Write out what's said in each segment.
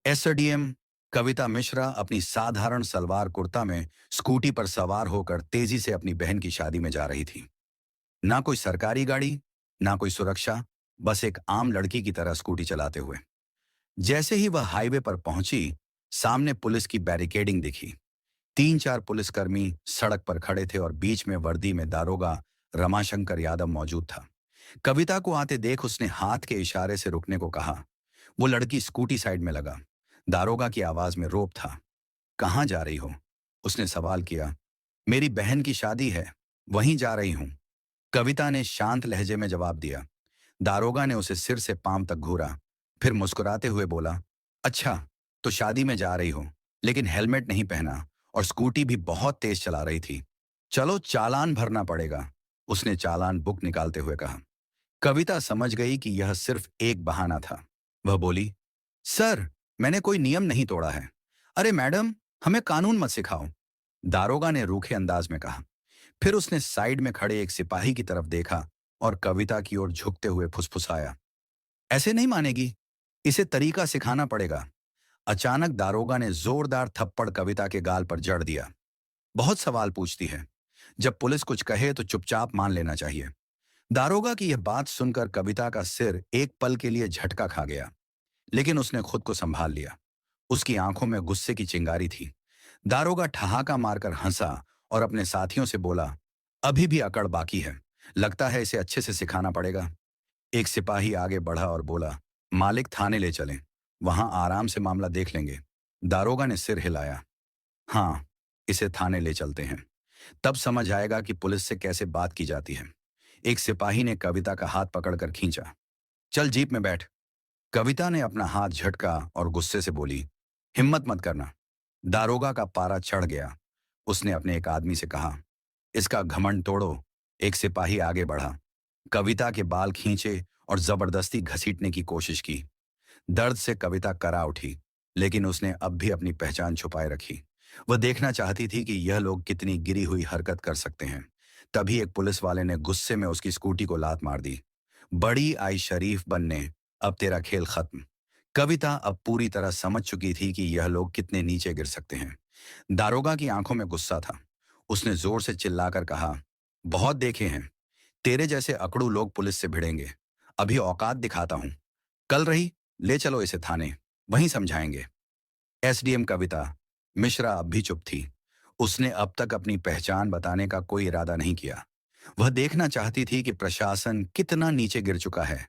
SDM कविता मिश्रा अपनी साधारण सलवार कुर्ता में स्कूटी पर सवार होकर तेजी से अपनी बहन की शादी में जा रही थी। ना कोई सरकारी गाड़ी, ना कोई सुरक्षा, बस एक आम लड़की की तरह स्कूटी चलाते हुए। जैसे ही वह हाईवे पर पहुंची, सामने पुलिस की बैरिकेडिंग दिखी। 3-4 पुलिसकर्मी सड़क पर खड़े थे और बीच में वर्दी में दारोगा रमाशंकर यादव मौजूद था। कविता को आते देख उसने हाथ के इशारे से रुकने को कहा। वो लड़की स्कूटी साइड में लगा। दारोगा की आवाज में रोब था। कहाँ जा रही हो? उसने सवाल किया। मेरी बहन की शादी है, वहीं जा रही हूं। कविता ने शांत लहजे में जवाब दिया। दारोगा ने उसे सिर से पांव तक घूरा, फिर मुस्कुराते हुए बोला, अच्छा, तो शादी में जा रही हो, लेकिन हेलमेट नहीं पहना और स्कूटी भी बहुत तेज चला रही थी। चलो चालान भरना पड़ेगा। उसने चालान बुक निकालते हुए कहा। कविता समझ गई कि यह सिर्फ एक बहाना था। वह बोली, सर, मैंने कोई नियम नहीं तोड़ा है। अरे मैडम, हमें कानून मत सिखाओ। दारोगा ने रूखे अंदाज में कहा। फिर उसने साइड में खड़े एक सिपाही की तरफ देखा और कविता की ओर झुकते हुए फुसफुसाया, ऐसे नहीं मानेगी, इसे तरीका सिखाना पड़ेगा। अचानक दारोगा ने जोरदार थप्पड़ कविता के गाल पर जड़ दिया। बहुत सवाल पूछती है। जब पुलिस कुछ कहे तो चुपचाप मान लेना चाहिए। दारोगा की यह बात सुनकर कविता का सिर एक पल के लिए झटका खा गया, लेकिन उसने खुद को संभाल लिया। उसकी आंखों में गुस्से की चिंगारी थी। दारोगा ठहाका मारकर हंसा और अपने साथियों से बोला, अभी भी अकड़ बाकी है, लगता है इसे अच्छे से सिखाना पड़ेगा। एक सिपाही आगे बढ़ा और बोला, मालिक थाने ले चलें, वहां आराम से मामला देख लेंगे। दारोगा ने सिर हिलाया। हाँ, इसे थाने ले चलते हैं, तब समझ आएगा कि पुलिस से कैसे बात की जाती है। एक सिपाही ने कविता का हाथ पकड़कर खींचा। चल जीप में बैठ। कविता ने अपना हाथ झटका और गुस्से से बोली, हिम्मत मत करना। दारोगा का पारा चढ़ गया। उसने अपने एक आदमी से कहा, इसका घमंड तोड़ो। एक सिपाही आगे बढ़ा, कविता के बाल खींचे और जबरदस्ती घसीटने की कोशिश की। दर्द से कविता करा उठी, लेकिन उसने अब भी अपनी पहचान छुपाए रखी। वह देखना चाहती थी कि यह लोग कितनी गिरी हुई हरकत कर सकते हैं। तभी एक पुलिस वाले ने गुस्से में उसकी स्कूटी को लात मार दी। बड़ी आई शरीफ बनने, अब तेरा खेल खत्म। कविता अब पूरी तरह समझ चुकी थी कि यह लोग कितने नीचे गिर सकते हैं। दारोगा की आंखों में गुस्सा था। उसने जोर से चिल्लाकर कहा, बहुत देखे हैं, तेरे जैसे अकड़ू लोग पुलिस से भिड़ेंगे। अभी औकात दिखाता हूं। कल रही, ले चलो इसे थाने, वहीं समझाएंगे। एसडीएम कविता मिश्रा अब भी चुप थी। उसने अब तक अपनी पहचान बताने का कोई इरादा नहीं किया। वह देखना चाहती थी कि प्रशासन कितना नीचे गिर चुका है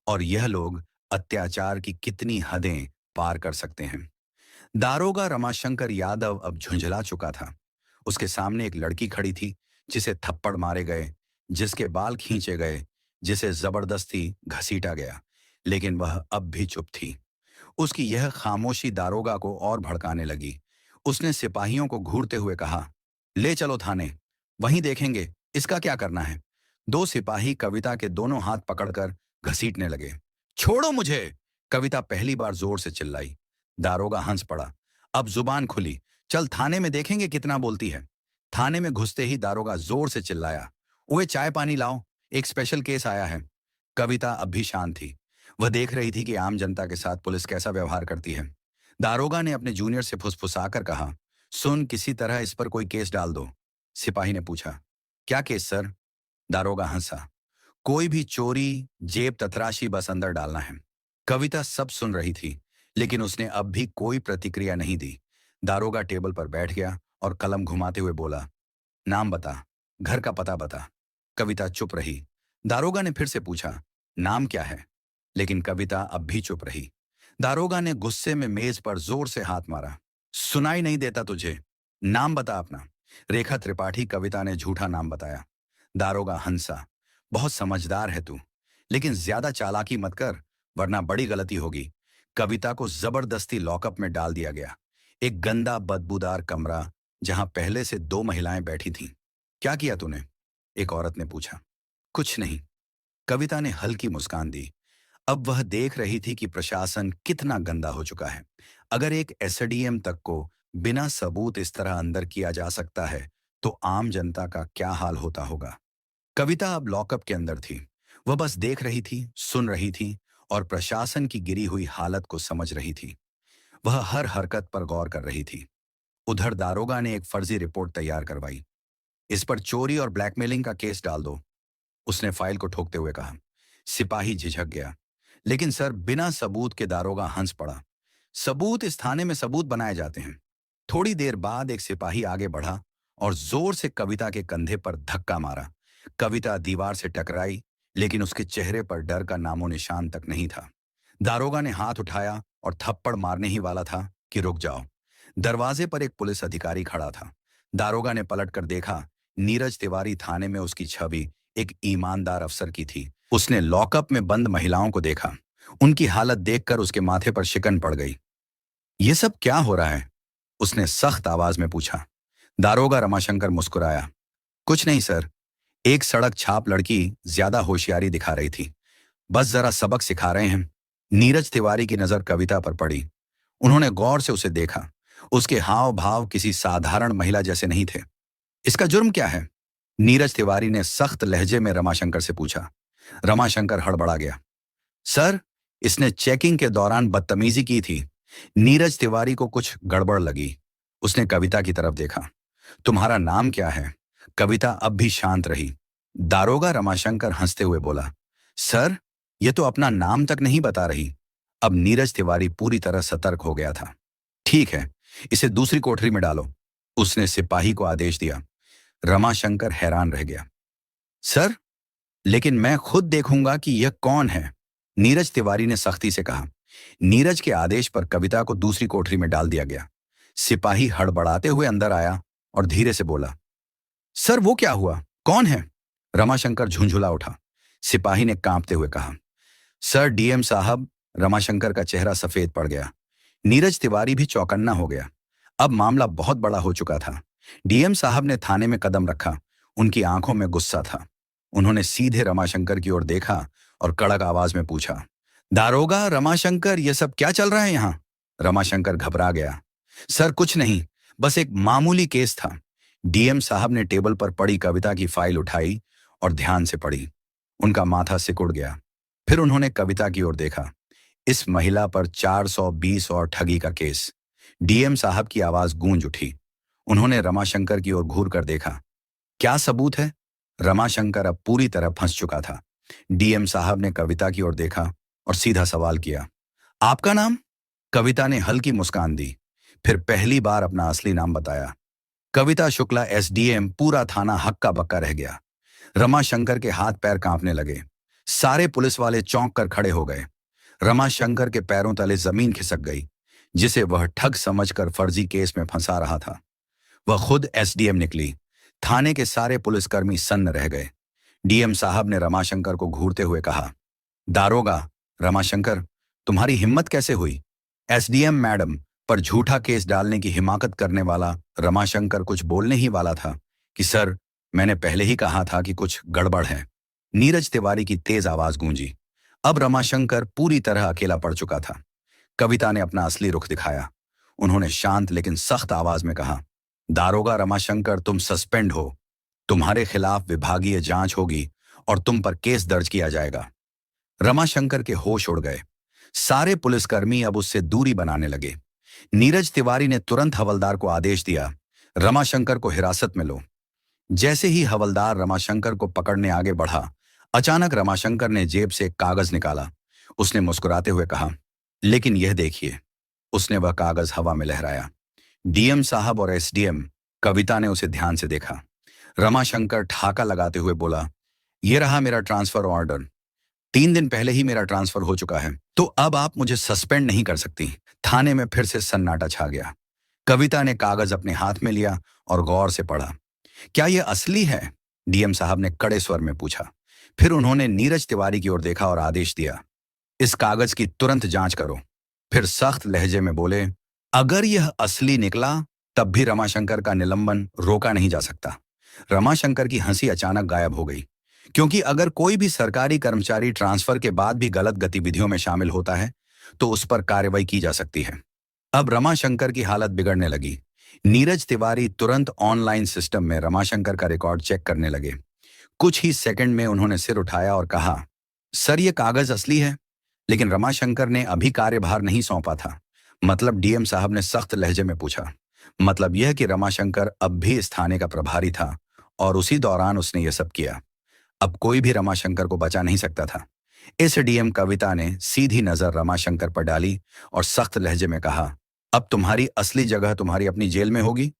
और यह लोग अत्याचार की कितनी हदें पार कर सकते हैं। दारोगा रमाशंकर यादव अब झुंझला चुका था। उसके सामने एक लड़की खड़ी थी, जिसे थप्पड़ मारे गए, जिसके बाल खींचे गए, जिसे जबरदस्ती घसीटा गया, लेकिन वह अब भी चुप थी। उसकी यह खामोशी दारोगा को और भड़काने लगी। उसने सिपाहियों को घूरते हुए कहा, ले चलो थाने, वहीं देखेंगे इसका क्या करना है। दो सिपाही कविता के दोनों हाथ पकड़कर घसीटने लगे। छोड़ो मुझे! कविता पहली बार जोर से चिल्लाई। दारोगा हंस पड़ा। अब जुबान खुली, चल थाने में देखेंगे कितना बोलती है। थाने में घुसते ही दारोगा जोर से चिल्लाया, ओए चाय पानी लाओ, एक स्पेशल केस आया है। कविता अब भी शांत थी। वह देख रही थी कि आम जनता के साथ पुलिस कैसा व्यवहार करती है। दारोगा ने अपने जूनियर से फुसफुसाकर कहा, सुन, किसी तरह इस पर कोई केस डाल दो। सिपाही ने पूछा, क्या केस सर? दारोगा हंसा, कोई भी चोरी, जेब ततराशी, बस अंदर डालना है। कविता सब सुन रही थी, लेकिन उसने अब भी कोई प्रतिक्रिया नहीं दी। दारोगा टेबल पर बैठ गया और कलम घुमाते हुए बोला, नाम बता, घर का पता बता। कविता चुप रही। दारोगा ने फिर से पूछा, नाम क्या है? लेकिन कविता अब भी चुप रही। दारोगा ने गुस्से में मेज पर जोर से हाथ मारा। सुनाई नहीं देता तुझे? नाम बता अपना। रेखा त्रिपाठी, कविता ने झूठा नाम बताया। दारोगा हंसा, बहुत समझदार है तू, लेकिन ज्यादा चालाकी मत कर, वरना बड़ी गलती होगी। कविता को जबरदस्ती लॉकअप में डाल दिया गया। एक गंदा बदबूदार कमरा, जहां पहले से दो महिलाएं बैठी थीं। क्या किया तूने? एक औरत ने पूछा। कुछ नहीं। कविता ने हल्की मुस्कान दी। अब वह देख रही थी कि प्रशासन कितना गंदा हो चुका है। अगर एक एसडीएम तक को बिना सबूत इस तरह अंदर किया जा सकता है, तो आम जनता का क्या हाल होता होगा। कविता अब लॉकअप के अंदर थी। वह बस देख रही थी, सुन रही थी और प्रशासन की गिरी हुई हालत को समझ रही थी। वह हर हरकत पर गौर कर रही थी। उधर दारोगा ने एक फर्जी रिपोर्ट तैयार करवाई। इस पर चोरी और ब्लैकमेलिंग का केस डाल दो, उसने फाइल को ठोकते हुए कहा। सिपाही झिझक गया। लेकिन सर, बिना सबूत के, दारोगा हंस पड़ा। सबूत इस थाने में सबूत बनाए जाते हैं। थोड़ी देर बाद एक सिपाही आगे बढ़ा और जोर से कविता के कंधे पर धक्का मारा। कविता दीवार से टकराई, लेकिन उसके चेहरे पर डर का नामो निशान तक नहीं था। दारोगा ने हाथ उठाया और थप्पड़ मारने ही वाला था कि रुक जाओ। दरवाजे पर एक पुलिस अधिकारी खड़ा था। दारोगा ने पलटकर देखा। नीरज तिवारी थाने में उसकी छवि एक ईमानदार अफसर की थी। उसने लॉकअप में बंद महिलाओं को देखा। उनकी हालत देखकर उसके माथे पर शिकन पड़ गई। ये सब क्या हो रहा है? उसने सख्त आवाज में पूछा। दारोगा रमाशंकर मुस्कुराया। कुछ नहीं सर, एक सड़क छाप लड़की ज्यादा होशियारी दिखा रही थी, बस जरा सबक सिखा रहे हैं। नीरज तिवारी की नजर कविता पर पड़ी। उन्होंने गौर से उसे देखा। उसके हाव भाव किसी साधारण महिला जैसे नहीं थे। इसका जुर्म क्या है? नीरज तिवारी ने सख्त लहजे में रमाशंकर से पूछा। रमाशंकर हड़बड़ा गया। सर, इसने चेकिंग के दौरान बदतमीजी की थी। नीरज तिवारी को कुछ गड़बड़ लगी। उसने कविता की तरफ देखा। तुम्हारा नाम क्या है? कविता अब भी शांत रही। दारोगा रमाशंकर हंसते हुए बोला। सर, ये तो अपना नाम तक नहीं बता रही। अब नीरज तिवारी पूरी तरह सतर्क हो गया था। ठीक है, इसे दूसरी कोठरी में डालो, उसने सिपाही को आदेश दिया। रमाशंकर हैरान रह गया। सर, लेकिन मैं खुद देखूंगा कि यह कौन है, नीरज तिवारी ने सख्ती से कहा। नीरज के आदेश पर कविता को दूसरी कोठरी में डाल दिया गया। सिपाही हड़बड़ाते हुए अंदर आया और धीरे से बोला। सर, वो क्या हुआ? कौन है? रमाशंकर झुंझुला उठा। सिपाही ने कांपते हुए कहा। सर, डीएम साहब। रमाशंकर का चेहरा सफेद पड़ गया। नीरज तिवारी भी चौकन्ना हो गया। अब मामला बहुत बड़ा हो चुका था। डीएम साहब ने थाने में कदम रखा। उनकी आंखों में गुस्सा था। उन्होंने सीधे रमाशंकर की ओर देखा और कड़क आवाज में पूछा। दारोगा रमाशंकर, यह सब क्या चल रहा है यहाँ? रमाशंकर घबरा गया। सर, कुछ नहीं, बस एक मामूली केस था। डीएम साहब ने टेबल पर पड़ी कविता की फाइल उठाई और ध्यान से पढ़ी। उनका माथा सिकुड़ गया। फिर उन्होंने कविता की ओर देखा। इस महिला पर 420 और ठगी का केस। डीएम साहब की आवाज गूंज उठी। उन्होंने रमाशंकर की ओर घूर कर देखा। क्या सबूत है? रमाशंकर अब पूरी तरह फंस चुका था। डीएम साहब ने कविता की ओर देखा और सीधा सवाल किया। आपका नाम? कविता ने हल्की मुस्कान दी, फिर पहली बार अपना असली नाम बताया। कविता शुक्ला, एसडीएम। पूरा थाना हक्का बक्का रह गया। रमाशंकर के हाथ पैर कांपने लगे। सारे पुलिस वाले चौंक कर खड़े हो गए। रमाशंकर के पैरों तले जमीन खिसक गई, जिसे वह ठग समझकर फर्जी केस में फंसा रहा था। वह खुद एसडीएम निकली। थाने के सारे पुलिसकर्मी सन्न रह गए। डीएम साहब ने रमाशंकर को घूरते हुए कहा। दारोगा रमाशंकर, तुम्हारी हिम्मत कैसे हुई? एसडीएम मैडम पर झूठा केस डालने की हिमाकत करने वाला रमाशंकर कुछ बोलने ही वाला था कि सर, मैंने पहले ही कहा था कि कुछ गड़बड़ है। नीरज तिवारी की तेज आवाज गूंजी। अब रमाशंकर पूरी तरह अकेला पड़ चुका था। कविता ने अपना असली रुख दिखाया। उन्होंने शांत लेकिन सख्त आवाज में कहा। दारोगा रमाशंकर, तुम सस्पेंड हो। तुम्हारे खिलाफ विभागीय जांच होगी और तुम पर केस दर्ज किया जाएगा। रमाशंकर के होश उड़ गए। सारे पुलिसकर्मी अब उससे दूरी बनाने लगे। नीरज तिवारी ने तुरंत हवलदार को आदेश दिया। रमाशंकर को हिरासत में लो। जैसे ही हवलदार रमाशंकर को पकड़ने आगे बढ़ा, अचानक रमाशंकर ने जेब से एक कागज निकाला। उसने मुस्कुराते हुए कहा, लेकिन यह देखिए। उसने वह कागज हवा में लहराया। डीएम साहब और एसडीएम। कविता ने उसे ध्यान से देखा। रमाशंकर ठाका लगाते हुए बोला, यह रहा मेरा ट्रांसफर ऑर्डर। 3 दिन पहले ही मेरा ट्रांसफर हो चुका है, तो अब आप मुझे सस्पेंड नहीं कर सकती। थाने में फिर से सन्नाटा छा गया। कविता ने कागज अपने हाथ में लिया और गौर से पढ़ा। क्या यह असली है? डीएम साहब ने कड़े स्वर में पूछा। फिर उन्होंने नीरज तिवारी की ओर देखा और आदेश दिया, इस कागज की तुरंत जांच करो। फिर सख्त लहजे में बोले, अगर यह असली निकला तब भी रमाशंकर का निलंबन रोका नहीं जा सकता। रमाशंकर की हंसी अचानक गायब हो गई, क्योंकि अगर कोई भी सरकारी कर्मचारी ट्रांसफर के बाद भी गलत गतिविधियों में शामिल होता है तो उस पर कार्रवाई की जा सकती है। अब रमाशंकर की हालत बिगड़ने लगी। नीरज तिवारी तुरंत ऑनलाइन सिस्टम में रमाशंकर का रिकॉर्ड चेक करने लगे। कुछ ही सेकंड में उन्होंने सिर उठाया और कहा, सर, यह कागज असली है, लेकिन रमाशंकर ने अभी कार्यभार नहीं सौंपा था। मतलब डीएम साहब ने सख्त लहजे में पूछा। मतलब यह कि रमाशंकर अब भी इस थाने का प्रभारी था और उसी दौरान उसने यह सब किया। अब कोई भी रमाशंकर को बचा नहीं सकता था। इस डीएम कविता ने सीधी नजर रमाशंकर पर डाली और सख्त लहजे में कहा, अब तुम्हारी असली जगह तुम्हारी अपनी जेल में होगी।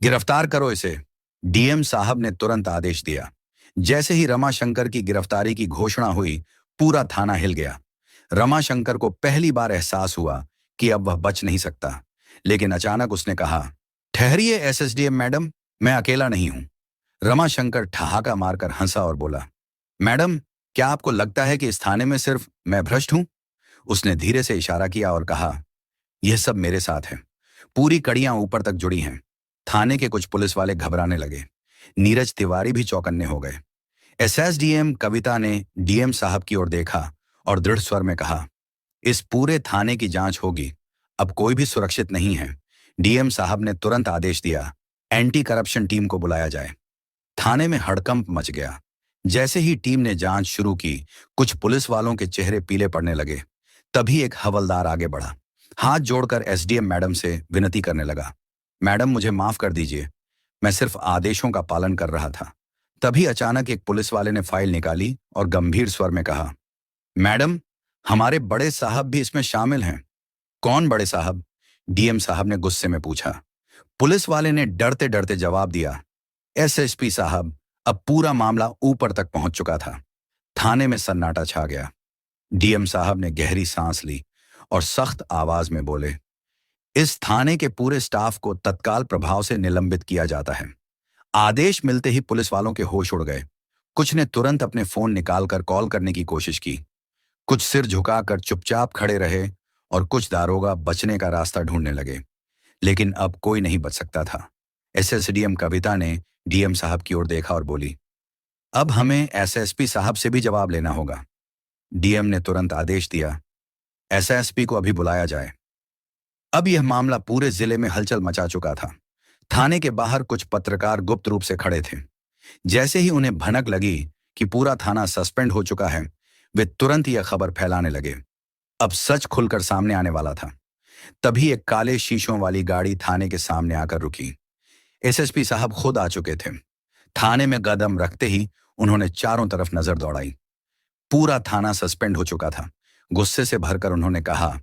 गिरफ्तार करो इसे। डीएम साहब ने तुरंत आदेश दिया। जैसे ही रमाशंकर की गिरफ्तारी की घोषणा हुई, पूरा थाना हिल गया। रमाशंकर को पहली बार एहसास हुआ कि अब वह बच नहीं सकता। लेकिन अचानक उसने कहा, ठहरिए एसएसडीएम मैडम, मैं अकेला नहीं हूं। रमाशंकर ठहाका मारकर हंसा और बोला, मैडम, क्या आपको लगता है कि इस थाने में सिर्फ मैं भ्रष्ट हूं? उसने धीरे से इशारा किया और कहा, यह सब मेरे साथ है। पूरी कड़ियां ऊपर तक जुड़ी हैं। थाने के कुछ पुलिस वाले घबराने लगे। नीरज तिवारी भी चौकन्ने हो गए। एसएसडीएम कविता ने डीएम साहब की ओर देखा और दृढ़ स्वर में कहा, इस पूरे थाने की जांच होगी। अब कोई भी सुरक्षित नहीं है। डीएम साहब ने तुरंत आदेश दिया, एंटी करप्शन टीम को बुलाया जाए। थाने में हड़कंप मच गया। जैसे ही टीम ने जांच शुरू की, कुछ पुलिस वालों के चेहरे पीले पड़ने लगे। तभी एक हवलदार आगे बढ़ा, हाथ जोड़कर एसडीएम मैडम से विनती करने लगा, मैडम मुझे माफ कर दीजिए, मैं सिर्फ आदेशों का पालन कर रहा था। तभी अचानक एक पुलिस वाले ने फाइल निकाली और गंभीर स्वर में कहा, मैडम, हमारे बड़े साहब भी इसमें शामिल हैं। कौन बड़े साहब? डीएम साहब ने गुस्से में पूछा। पुलिस वाले ने डरते डरते जवाब दिया, एसएसपी साहब। अब पूरा मामला ऊपर तक पहुंच चुका था। थाने में सन्नाटा छा गया। डीएम साहब ने गहरी सांस ली और सख्त आवाज में बोले, इस थाने के पूरे स्टाफ को तत्काल प्रभाव से निलंबित किया जाता है। आदेश मिलते ही पुलिस वालों के होश उड़ गए। कुछ ने तुरंत अपने फोन निकालकर कॉल करने की कोशिश की। कुछ सिर झुकाकर चुपचाप खड़े रहे और कुछ दारोगा बचने का रास्ता ढूंढने लगे। लेकिन अब कोई नहीं बच सकता था। एसएसडीएम कविता ने डीएम साहब की ओर देखा और बोली, अब हमें एसएसपी साहब से भी जवाब लेना होगा। डीएम ने तुरंत आदेश दिया, एसएसपी को अभी बुलाया जाए। अब यह मामला पूरे जिले में हलचल मचा चुका था। थाने के बाहर कुछ पत्रकार गुप्त रूप से खड़े थे। जैसे ही उन्हें भनक लगी कि पूरा थाना सस्पेंड हो चुका है, वे तुरंत यह खबर फैलाने लगे। अब सच खुलकर सामने आने वाला था। तभी एक काले शीशों वाली गाड़ी थाने के सामने आकर रुकी। एसएसपी साहब खुद आ चुके थे। थाने में कदम रखते ही उन्होंने चारों तरफ नजर दौड़ाई। पूरा थाना सस्पेंड हो चुका था। गुस्से से भरकर उन्होंने कहा,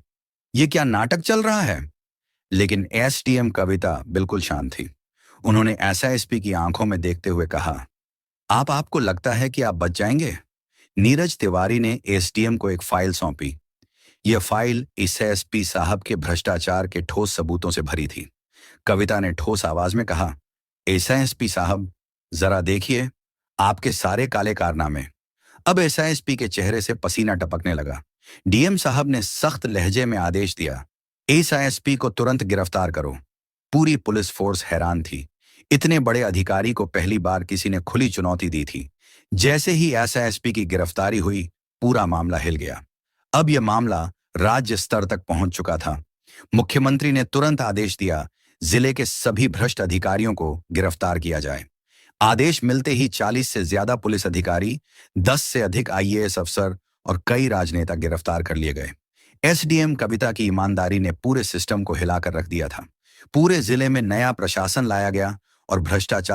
यह क्या नाटक चल रहा है? लेकिन एसडीएम कविता बिल्कुल शांत थी। उन्होंने एसआईएसपी की आंखों में देखते हुए कहा, आपको लगता है कि आप बच जाएंगे? नीरज तिवारी ने एसडीएम को एक फाइल सौंपी। यह फाइल एसएसपी साहब के भ्रष्टाचार के ठोस सबूतों से भरी थी। कविता ने ठोस आवाज में कहा, एसआईएसपी साहब, जरा देखिए आपके सारे काले कारनामे। अब एसआईएसपी के चेहरे से पसीना टपकने लगा। डीएम साहब ने सख्त लहजे में आदेश दिया, एसआईएसपी को तुरंत गिरफ्तार करो। पूरी पुलिस फोर्स हैरान थी। इतने बड़े अधिकारी को पहली बार किसी ने खुली चुनौती दी थी। जैसे ही एसआईएसपी की गिरफ्तारी हुई, पूरा मामला हिल गया। अब यह मामला राज्य स्तर तक पहुंच चुका था। मुख्यमंत्री ने तुरंत आदेश दिया, जिले के सभी भ्रष्ट अधिकारियों को गिरफ्तार किया जाए। आदेश मिलते ही 40 से ज्यादा पुलिस अधिकारी, 10 से अधिक आईएएस अफसर और कई राजनेता गिरफ्तार कर लिए गए। एसडीएम कविता की ईमानदारी ने पूरे सिस्टम को हिलाकर रख दिया था। पूरे जिले में नया प्रशासन लाया गया और भ्रष्टाचार